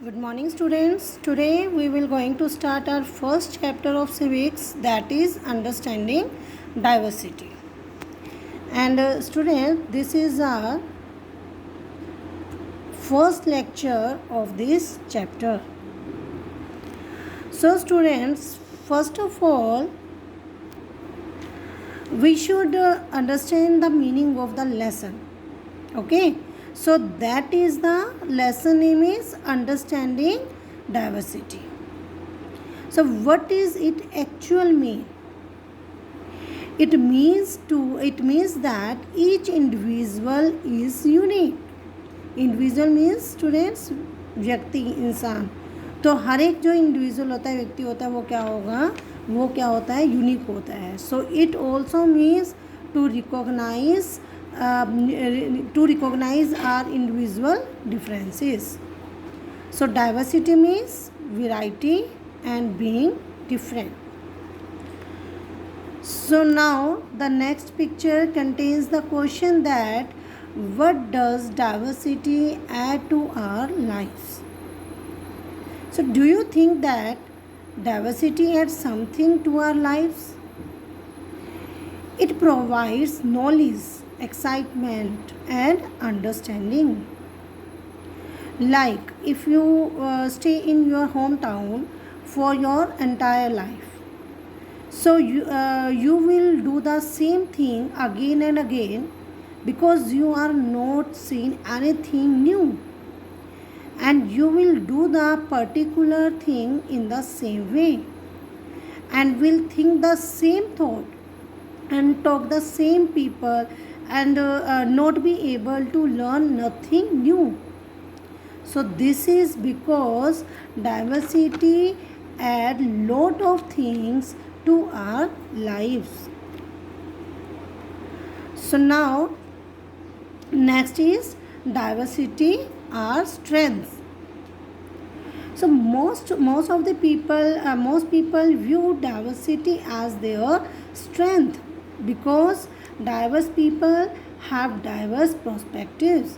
Good morning students. Today we will going to start our first chapter of civics, that is understanding diversity. And student, this is our first lecture of this chapter. So students, first of all we should understand the meaning of the lesson. Okay, so that is the lesson name is understanding diversity. So what is it actual mean? It means that each individual is unique. Individual means students व्यक्ति इंसान, तो हर एक जो individual होता है व्यक्ति होता है वो क्या होगा, वो क्या होता है, यूनिक होता है. So it also means to recognise are individual differences. So diversity means variety and being different. So now the next picture contains the question that what does diversity add to our lives? So do you think that diversity adds something to our lives? It provides knowledge, excitement and understanding. Like if you stay in your hometown for your entire life, so you will do the same thing again and again because you are not seeing anything new, and you will do the particular thing in the same way and will think the same thought and talk the same people and not be able to learn nothing new. So this is because diversity add lot of things to our lives. So now next is diversity our strength. So most of the people most people view diversity as their strength because diverse people have diverse perspectives.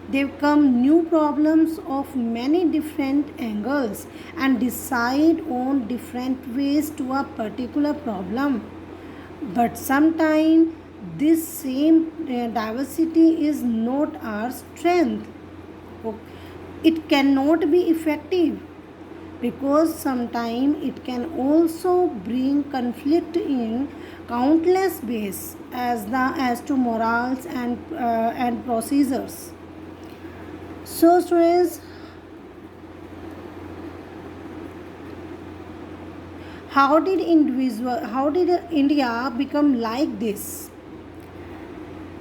They come new problems of many different angles and decide on different ways to a particular problem. But sometimes this same diversity is not our strength. It cannot be effective because sometimes it can also bring conflict in countless ways as to morals and procedures. So students, how did India become like this?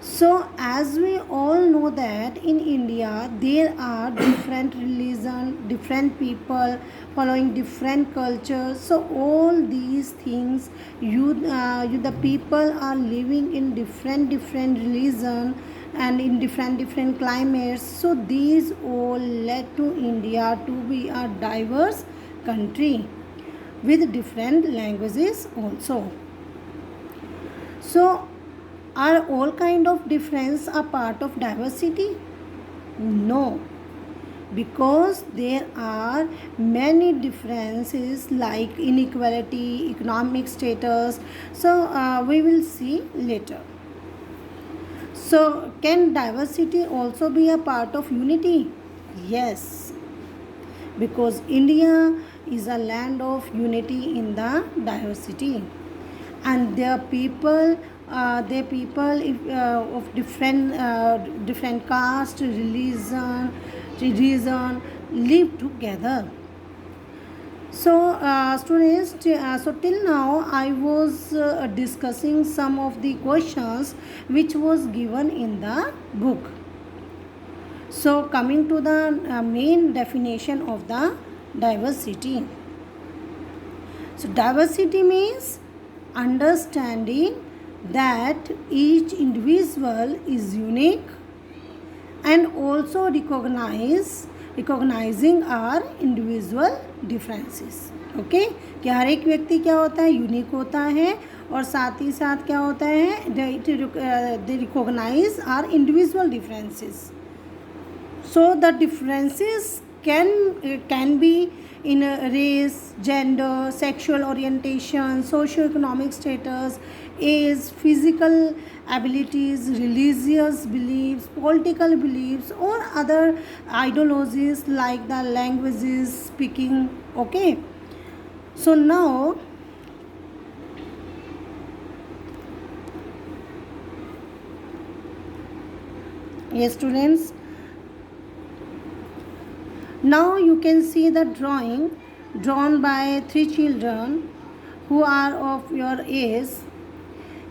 So as we all know that in India there are different religion, different people following different cultures. So all these things, the people are living in different religion and in different climates. So these all led to India to be a diverse country with different languages also. So are all kind of difference a part of diversity? No, because there are many differences like inequality, economic status. So we will see later. So can diversity also be a part of unity? Yes, because India is a land of unity in the diversity, and their people of different caste, religion live together. So students, so till now I was discussing some of the questions which was given in the book. So coming to the main definition of the diversity. So diversity means understanding that each individual is unique and also recognizing our individual differences. Okay, कि हर एक व्यक्ति क्या होता है, unique होता है और साथ ही साथ क्या होता है, they recognise are individual differences. So the differences can be in a race, gender, sexual orientation, socio-economic status, age, physical abilities, religious beliefs, political beliefs, or other ideologies like the languages speaking. Okay, so now, yes students, now you can see the drawing drawn by three children who are of your age,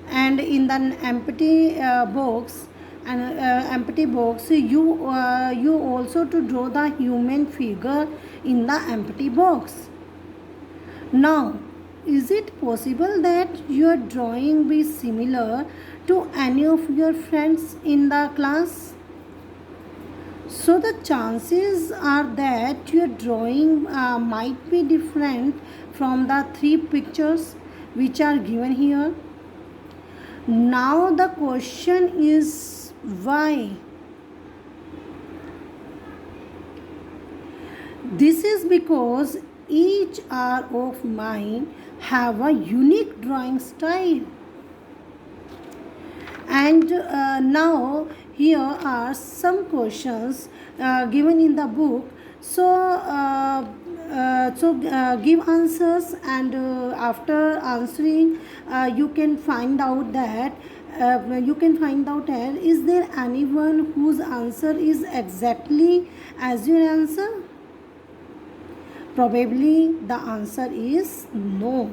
and in the empty box, and empty box, you also to draw the human figure in the empty box. Now, is it possible that your drawing be similar to any of your friends in the class? So the chances are that your drawing might be different from the three pictures which are given here. Now the question is why? This is because each are of mine have a unique drawing style. And now here are some questions given in the book. Give answers, and after answering, you can find out that is there anyone whose answer is exactly as your answer? Probably the answer is no.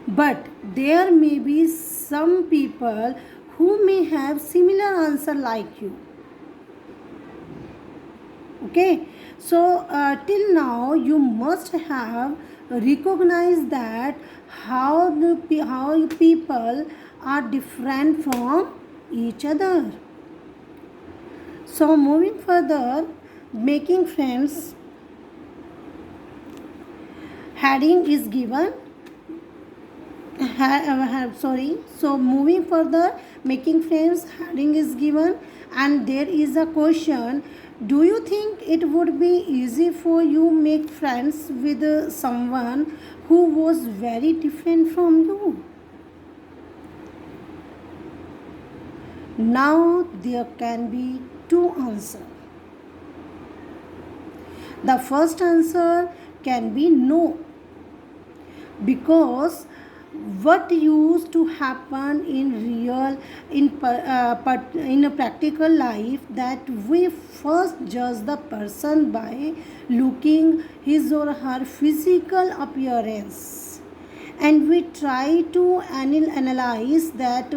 But there may be some people who may have similar answer like you. Okay, so till now you must have recognized that how people are different from each other. So moving further, making friends, heading is given. So moving further, making friends, heading is given, and there is a question: do you think it would be easy for you make friends with someone who was very different from you? Now there can be two answers. The first answer can be no, because what used to happen in a practical life, that we first judge the person by looking his or her physical appearance, and we try to analyze that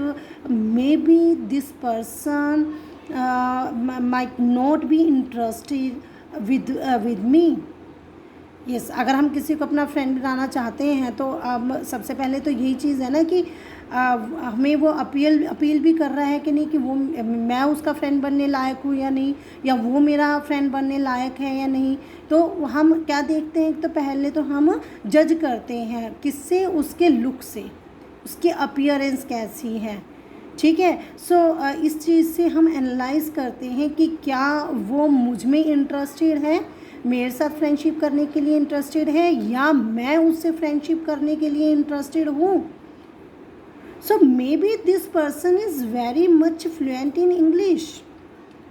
maybe this person might not be interested with me. Yes अगर हम किसी को अपना friend बनाना चाहते हैं तो सबसे पहले तो यही चीज़ है ना कि हमें वो अपील भी कर रहा है कि नहीं, कि वो मैं उसका फ्रेंड बनने लायक हूँ या नहीं, या वो मेरा फ्रेंड बनने लायक है या नहीं. तो हम क्या देखते हैं, तो पहले तो हम जज करते हैं किससे, उसके लुक से, उसकी अपीयरेंस कैसी है. ठीक है. सो इस चीज़ से हम एनालाइज करते हैं कि क्या वो मुझ में इंटरेस्टेड है, मेरे साथ फ्रेंडशिप करने के लिए इंटरेस्टेड है, या मैं उससे फ्रेंडशिप करने के लिए इंटरेस्टेड हूँ. So maybe this person is very much fluent in English.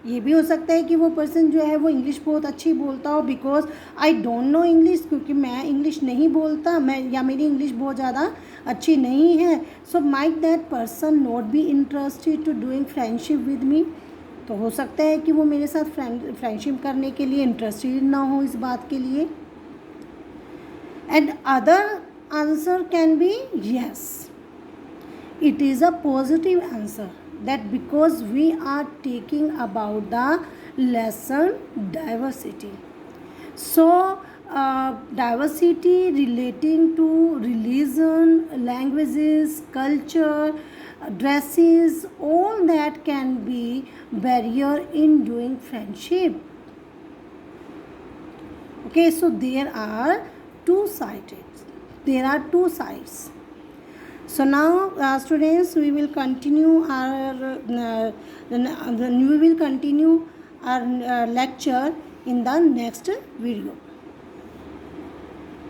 ये भी हो सकता है कि वो पर्सन जो है वो इंग्लिश बहुत अच्छी बोलता हो, because I don't know English, क्योंकि मैं इंग्लिश नहीं बोलता, या मेरी इंग्लिश बहुत ज़्यादा अच्छी नहीं है. So might that person not be interested to doing friendship with me. तो हो सकता है कि वो मेरे साथ फ्रेंडशिप करने के लिए इंटरेस्टेड ना हो इस बात के लिए. And other answer can be yes, it is a positive answer, that because we are taking about the lesson diversity. So diversity relating to religion, languages, culture, dresses, all that can be barrier in doing friendship. Okay, so there are two sides. So now, students, we will continue our lecture in the next video.